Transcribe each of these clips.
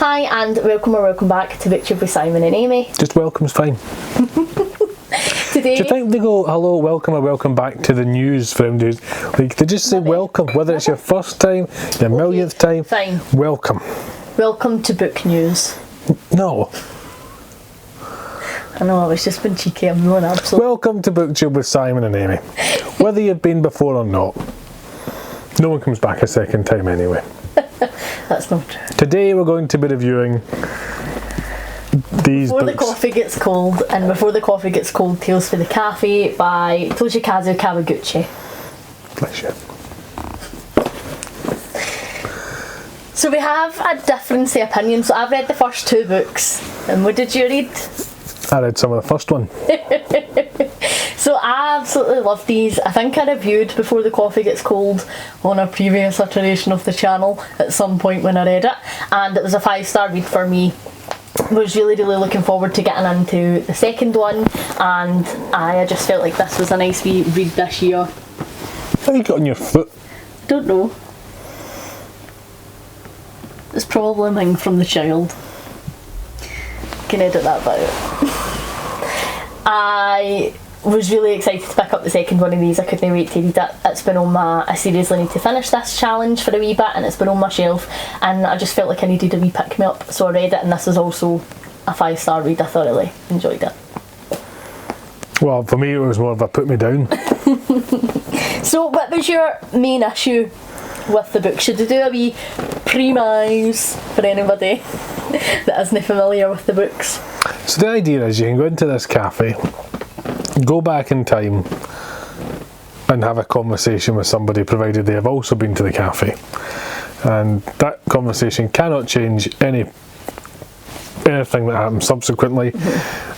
Hi and welcome back to BookTube with Simon and Amy. Just welcome's fine. Today, do you think they go hello, welcome, or welcome back to the news for them? Like they just say welcome, whether it's your first time, your millionth time. Fine. Welcome. Welcome to book news. No. I know, I was just being cheeky. I'm not absolutely. Welcome to BookTube with Simon and Amy. Whether you've been before or not, no one comes back a second time anyway. That's not true. Today we're going to be reviewing these Before books. the Coffee Gets Cold, and Before the Coffee Gets Cold, Tales for the Cafe by Toshikazu Kawaguchi. Bless you. So we have a difference of opinion. So I've read the first two books, and what did you read? I read some of the first one. So I absolutely love these. I think I reviewed Before the Coffee Gets Cold on a previous iteration of the channel at some point when I read it, and it was a 5-star read for me. I was really looking forward to getting into the second one, and I just felt like this was a nice wee read this year. How you got on your foot? Don't know. It's probably mine from the child. Can edit that bit out. I was really excited to pick up the second one of these. I couldn't wait to read it. It's been on I seriously need to finish this challenge for a wee bit, and it's been on my shelf, and I just felt like I needed a wee pick me up, so I read it, and this is also a 5-star read. I thoroughly enjoyed it. Well, for me it was more of a put me down. So what was your main issue with the book? Should I do a wee premise for anybody that isn't familiar with the books? So the idea is you can go into this cafe, go back in time and have a conversation with somebody, provided they have also been to the cafe, and that conversation cannot change anything that happens subsequently,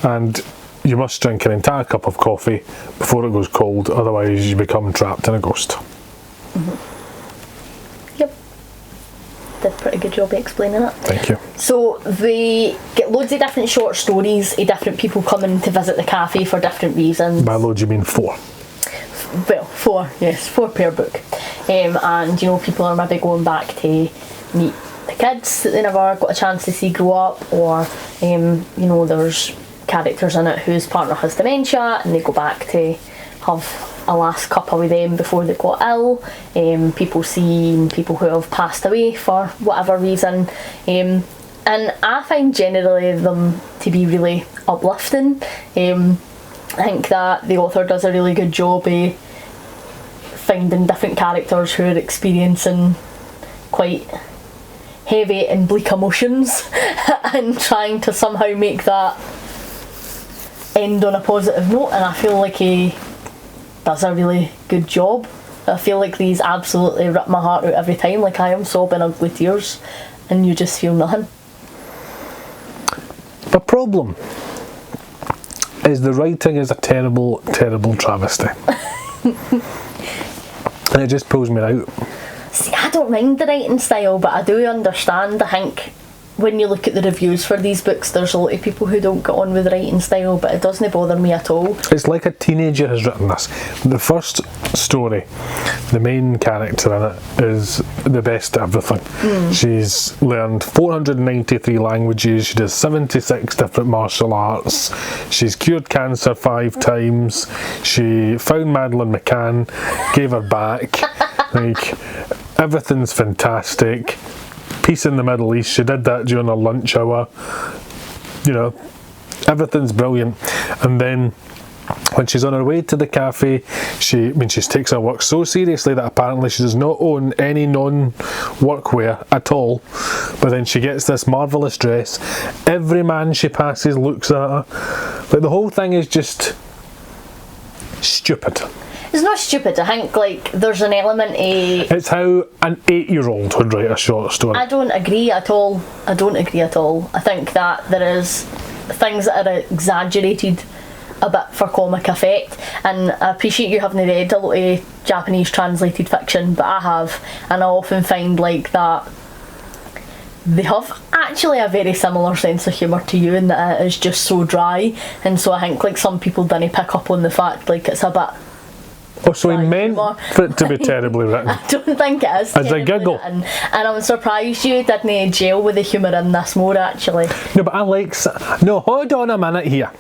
and you must drink an entire cup of coffee before it goes cold, otherwise you become trapped in a ghost. Yep. Did a pretty good job of explaining it. Thank you. So they get loads of different short stories of different people coming to visit the cafe for different reasons. By loads you mean 4. Well, 4, yes, 4 per book. And you know, people are maybe going back to meet the kids that they never got a chance to see grow up, or you know, there's characters in it whose partner has dementia and they go back to have a last cuppa with them before they got ill. People seeing people who have passed away for whatever reason, and I find generally them to be really uplifting. I think that the author does a really good job of finding different characters who are experiencing quite heavy and bleak emotions and trying to somehow make that end on a positive note, and I feel like he does a really good job. I feel like these absolutely rip my heart out every time. Like, I am sobbing ugly tears and you just feel nothing. The problem is the writing is a terrible travesty. And it just pulls me out. See, I don't mind the writing style, but I do understand. I think when you look at the reviews for these books, there's a lot of people who don't get on with the writing style, but it doesn't bother me at all. It's like a teenager has written this. The first story, the main character in it is the best at everything. She's learned 493 languages, she does 76 different martial arts, she's cured cancer 5 times, she found Madeleine McCann, gave her back, like, everything's fantastic. Peace in the Middle East, she did that during her lunch hour, you know, everything's brilliant. And then when she's on her way to the cafe, she takes her work so seriously that apparently she does not own any non-workwear at all, but then she gets this marvellous dress, every man she passes looks at her, like the whole thing is just stupid. It's not stupid. I think, like, there's an element of... It's how an 8-year-old would write a short story. I don't agree at all. I think that there is things that are exaggerated a bit for comic effect, and I appreciate you having read a lot of Japanese translated fiction, but I have, and I often find like that they have actually a very similar sense of humour to you, and that it is just so dry, and so I think like some people didn't pick up on the fact like it's a bit Oh, so he dry meant humour. for it to be terribly written. I don't think it is As a terribly giggle. written. And I'm surprised you didn't jail with the humour in this more, actually. No, but I like... No, hold on a minute here.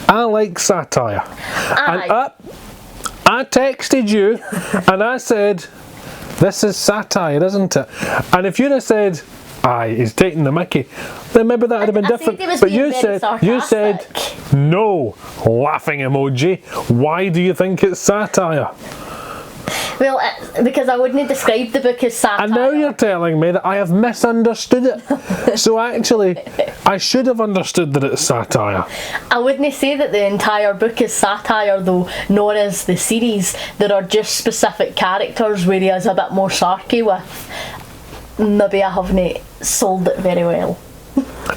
I like satire. Aye. And I texted you and I said, this is satire, isn't it? And if you'd have said, aye, he's taking the mickey, then maybe that would have been I different. said he was But being very you said, sarcastic. no, laughing emoji. Why do you think it's satire? Well, because I wouldn't describe the book as satire. And now you're telling me that I have misunderstood it. So actually, I should have understood that it's satire. I wouldn't say that the entire book is satire though, nor is the series. There are just specific characters where he has a bit more sarky with. Maybe I haven't sold it very well.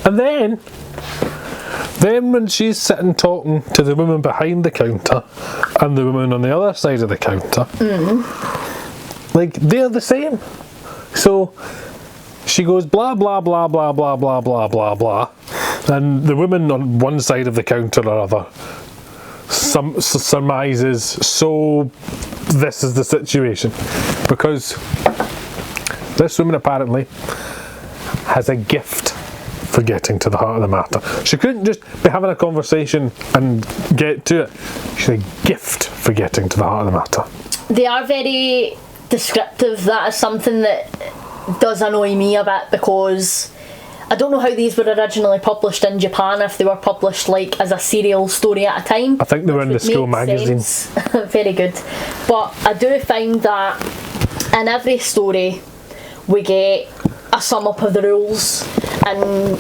And then when she's sitting talking to the woman behind the counter and the woman on the other side of the counter, like, they're the same. So she goes blah blah blah blah blah blah blah blah blah, and the woman on one side of the counter or other surmises, so this is the situation, because this woman apparently has a gift for getting to the heart of the matter. She couldn't just be having a conversation and get to it. She had a gift for getting to the heart of the matter. They are very descriptive. That is something that does annoy me a bit, because I don't know how these were originally published in Japan, if they were published like as a serial story at a time. I think they were in the school magazine. Very good. But I do find that in every story we get a sum up of the rules, and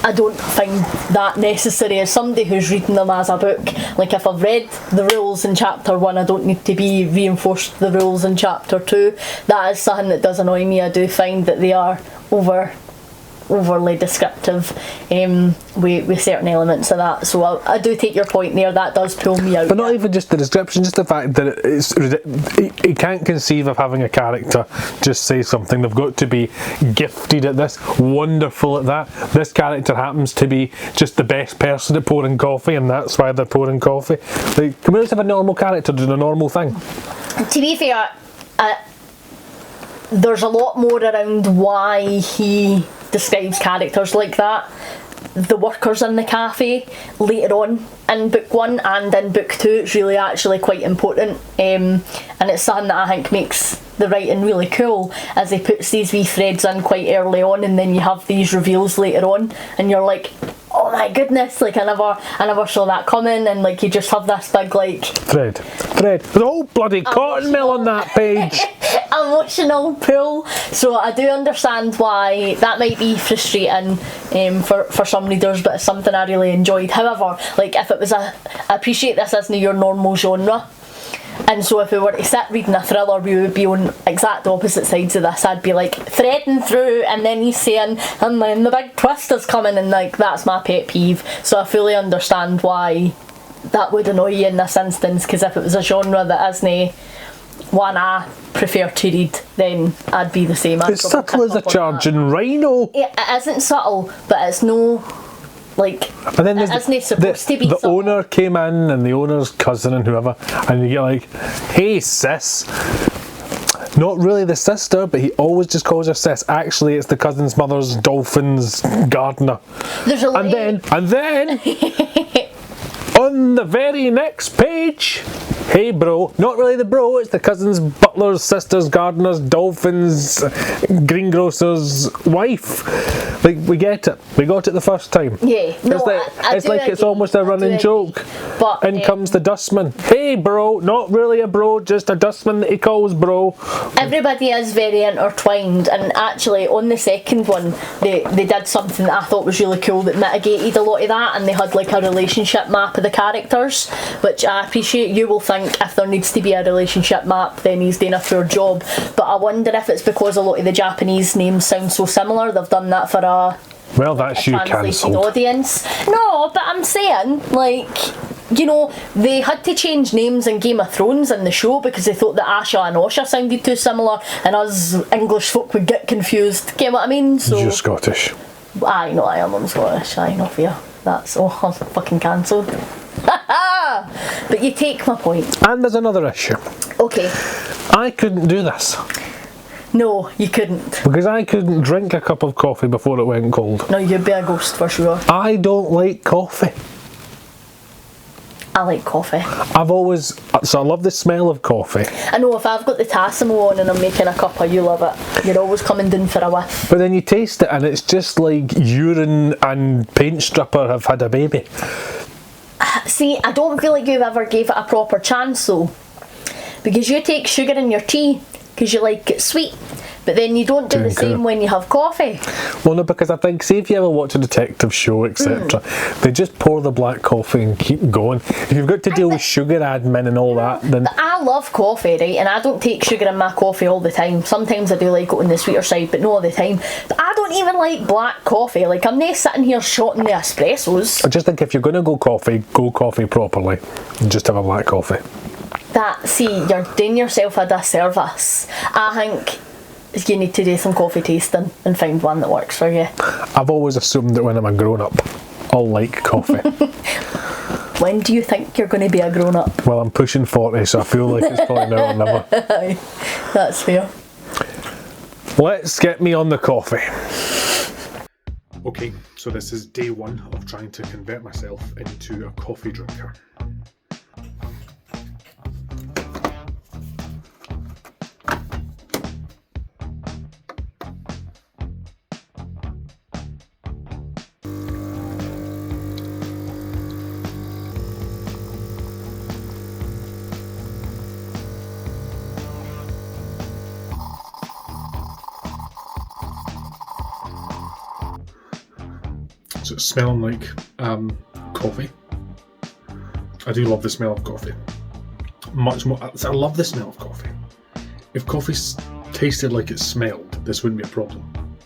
I don't find that necessary as somebody who's reading them as a book. Like, if I've read the rules in chapter 1, I don't need to be reinforced the rules in chapter 2. That is something that does annoy me. I do find that they are overly descriptive with certain elements of that, so I do take your point there. That does pull me out. But not even just the description, just the fact that he can't conceive of having a character just say something. They've got to be gifted at this, wonderful at that. This character happens to be just the best person at pouring coffee, and that's why they're pouring coffee. Like, can we just have a normal character doing a normal thing? To be fair, there's a lot more around why he describes characters like that. The workers in the cafe later on in book 1 and in book 2, it's really actually quite important, and it's something that I think makes the writing really cool, as he puts these wee threads in quite early on, and then you have these reveals later on and you're like, oh my goodness, like I never saw that coming, and like you just have this big like thread. There's a whole bloody cotton mill on that page. Emotional pull. So I do understand why that might be frustrating for some readers, but it's something I really enjoyed. However, like, if it was I appreciate this isn't your normal genre, and so if we were to sit reading a thriller, we would be on exact opposite sides of this. I'd be like threading through, and then he's saying, and then the big twist is coming, and like, that's my pet peeve. So I fully understand why that would annoy you in this instance, because if it was a genre that isn't one I prefer to read, then I'd be the same. It's subtle as a charging rhino. It isn't subtle, but it's no, like, and then it isn't supposed to be the subtle. owner came in, and the owner's cousin and whoever, and you get like, hey sis. Not really the sister, but he always just calls her sis. Actually, it's the cousin's mother's dolphin's gardener. There's a and then on the very next page, hey bro, not really the bro, it's the cousin's butler's sister's gardener's dolphin's greengrocer's wife. Like, we get it. We got it the first time. Yeah, no, it's almost a running joke. But in comes the dustman. Hey bro, not really a bro, just a dustman that he calls bro. Everybody is very intertwined, and actually on the second one they did something that I thought was really cool that mitigated a lot of that, and they had like a relationship map of the characters, which I appreciate. You will think if there needs to be a relationship map, then he's doing a poor job, but I wonder if it's because a lot of the Japanese names sound so similar, they've done that for a that's you cancelled audience. No, but I'm saying, like, you know, they had to change names in Game of Thrones in the show because they thought that Asha and Osha sounded too similar, and us English folk would get confused. Get what I mean? So you're Scottish. I know I am. I'm Scottish. I know for you. That's I'm fucking cancelled. But you take my point. And there's another issue. Okay. I couldn't do this. No, you couldn't. Because I couldn't drink a cup of coffee before it went cold. No, you'd be a ghost for sure. I don't like coffee. I like coffee. So I love the smell of coffee. I know if I've got the Tassimo on and I'm making a cuppa, you love it. You're always coming down for a whiff. But then you taste it and it's just like urine and paint stripper have had a baby. See, I don't feel like you've ever gave it a proper chance though. Because you take sugar in your tea because you like it sweet. But then you don't do the same when you have coffee. Well, no, because I think, say if you ever watch a detective show, etc., they just pour the black coffee and keep going. If you've got to deal with sugar admin and all that, then... I love coffee, right, and I don't take sugar in my coffee all the time. Sometimes I do like it on the sweeter side, but not all the time. But I don't even like black coffee. Like, I'm not sitting here shotting the espressos. I just think if you're going to go coffee properly, and just have a black coffee. See, you're doing yourself a disservice. I think you need to do some coffee tasting and find one that works for you. I've always assumed that when I'm a grown-up, I'll like coffee. When do you think you're going to be a grown-up? Well, I'm pushing 40, so I feel like it's probably now or never. That's fair. Let's get me on the coffee. Okay, so this is day one of trying to convert myself into a coffee drinker. So it's smelling like coffee. I do love the smell of coffee. Much more. I love the smell of coffee. If coffee tasted like it smelled, this wouldn't be a problem.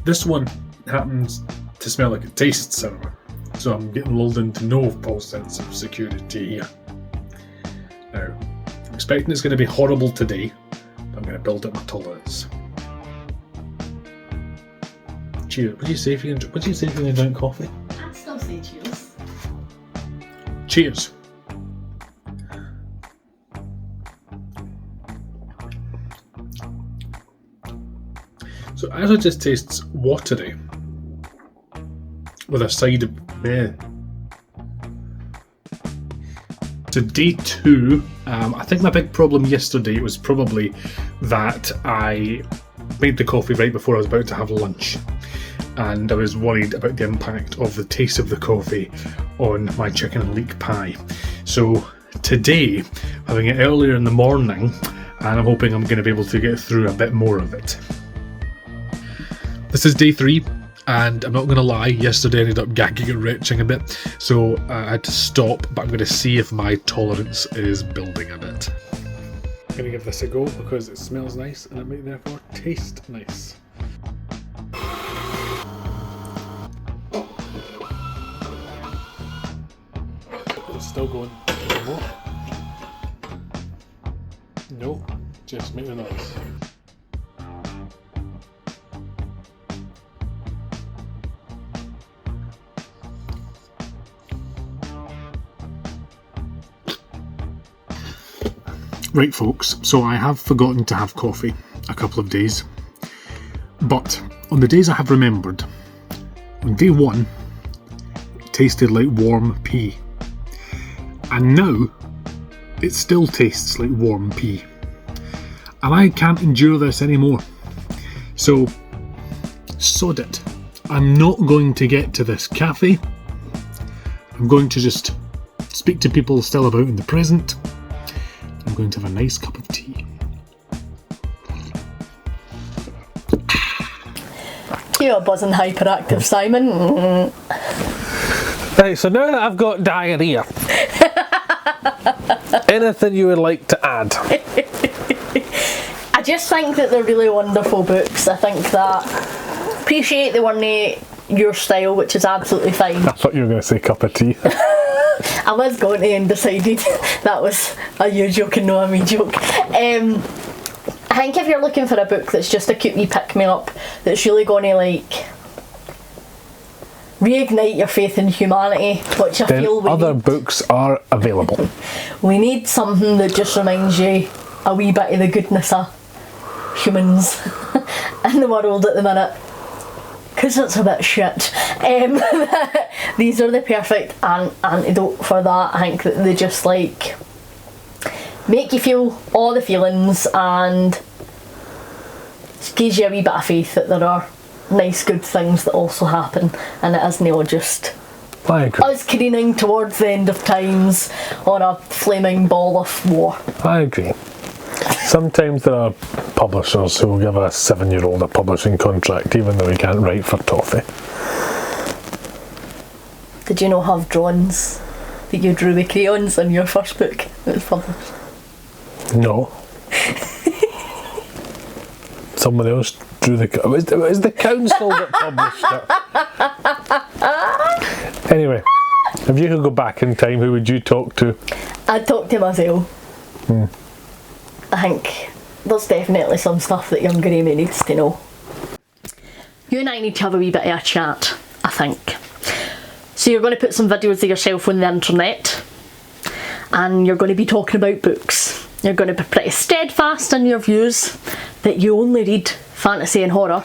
This one happens to smell like it tastes similar, so I'm getting lulled into no false sense of security here. Now, I'm expecting it's going to be horrible today, but I'm going to build up my tolerance. Cheers. What do you say if you're going to drink coffee? I'd still say cheers. Cheers. So as it just tastes watery with a side of meh. So day two, I think my big problem yesterday was probably that I made the coffee right before I was about to have lunch. And I was worried about the impact of the taste of the coffee on my chicken and leek pie. So today, having it earlier in the morning, and I'm hoping I'm going to be able to get through a bit more of it. This is day 3, and I'm not going to lie, yesterday I ended up gagging and retching a bit, so I had to stop, but I'm going to see if my tolerance is building a bit. I'm going to give this a go because it smells nice and it might therefore taste nice. It's still going. More. No, just make the noise. Right folks, so I have forgotten to have coffee a couple of days, but on the days I have remembered, on day 1 it tasted like warm pea, and now it still tastes like warm pea, and I can't endure this anymore. So sod it. I'm not going to get to this cafe. I'm going to just speak to people still about in the present. I'm going to have a nice cup of tea. You're buzzing hyperactive, Simon. Right, so now that I've got diarrhea, anything you would like to add? I just think that they're really wonderful books. I think that appreciate they weren't your style, which is absolutely fine. I thought you were going to say cup of tea. I was going to and decided that was a you joke and no a me joke. I think if you're looking for a book that's just a cute wee pick me up, that's really going to like reignite your faith in humanity, which I Then feel we other need. books are available. We need something that just reminds you a wee bit of the goodness of humans in the world at the minute, because it's a bit shit. These are the perfect antidote for that. I think that they just like make you feel all the feelings and gives you a wee bit of faith that there are nice good things that also happen, and it isn't all just I agree. us careening towards the end of times on a flaming ball of war. I agree. Sometimes there are publishers who will give a 7-year-old a publishing contract even though he can't write for toffee. Did you not have drawings that you drew with crayons in your first book that was published? No. Someone else drew the... It was the council that published it. Anyway, if you could go back in time, who would you talk to? I'd talk to myself. I think there's definitely some stuff that younger Amy needs to know. You and I need to have a wee bit of a chat, I think. So you're going to put some videos of yourself on the internet, and you're going to be talking about books. You're going to be pretty steadfast in your views that you only read fantasy and horror,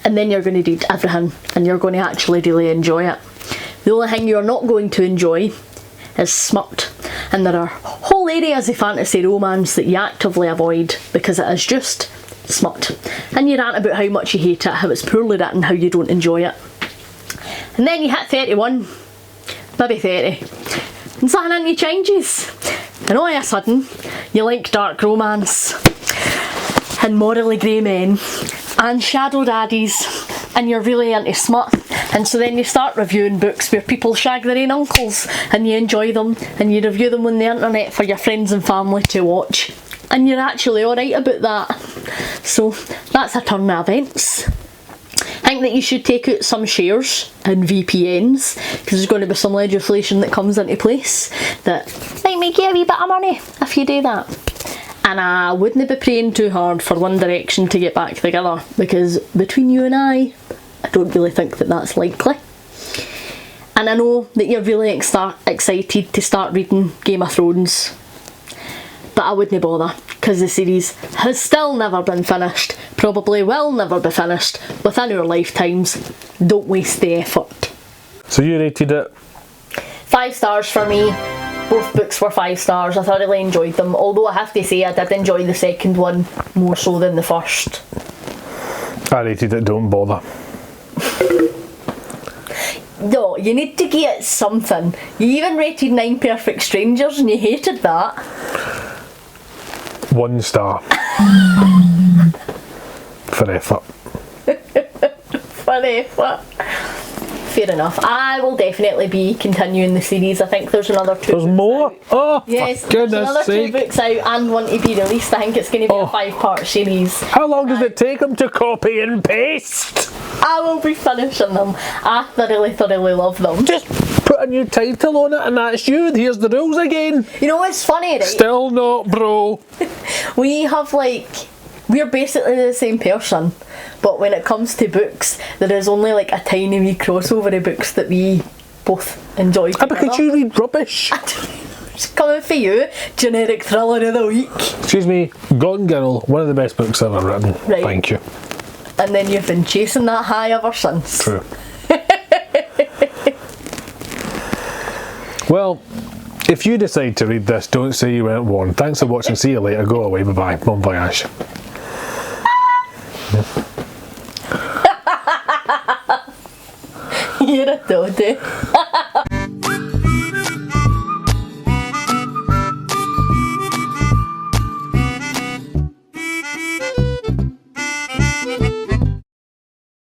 and then you're going to read everything, and you're going to actually really enjoy it. The only thing you're not going to enjoy is smut, and there are whole areas of fantasy romance that you actively avoid because it is just smut, and you rant about how much you hate it, how it's poorly written, how you don't enjoy it. And then you hit 31, maybe 30, and something in you changes, and all of a sudden you like dark romance and morally grey men and shadow daddies, and you're really into smut. And so then you start reviewing books where people shag their own uncles, and you enjoy them, and you review them on the internet for your friends and family to watch, and you're actually alright about that. So that's a turn of events. I think that you should take out some shares and VPNs, because there's going to be some legislation that comes into place that might make you a wee bit of money if you do that. And I wouldn't be praying too hard for One Direction to get back together, because between you and I don't really think that that's likely. And I know that you're really excited to start reading Game of Thrones, but I wouldn't bother, because the series has still never been finished, probably will never be finished within our lifetimes. Don't waste the effort. So you rated it? 5 stars for me. Both books were 5 stars. I thoroughly enjoyed them, although I have to say I did enjoy the second one more so than the first. I rated it don't bother. No, you need to get something. You even rated 9 Perfect Strangers and you hated that. 1 star. For effort. For effort. Fair enough. I will definitely be continuing the series. I think there's another 2 There's books more? out. Oh, Yes, for there's goodness another 2 sake. books out and one to be released. I think it's going to be a 5-part series. How long does it take them to copy and paste? I will be finishing them. I thoroughly love them. Just put a new title on it and that's you. Here's the rules again. You know what's funny, right? Still not, bro. We have we're basically the same person, but when it comes to books, there is only like a tiny wee crossover of books that we both enjoy together. Because you read rubbish. It's coming for you, generic thriller of the week. Excuse me, Gone Girl, one of the best books ever written. Right. Thank you. And then you've been chasing that high ever since. True. Well, if you decide to read this, don't say you weren't warned. Thanks for watching. See you later. Go away. Bye-bye. Bon voyage. You're a toady.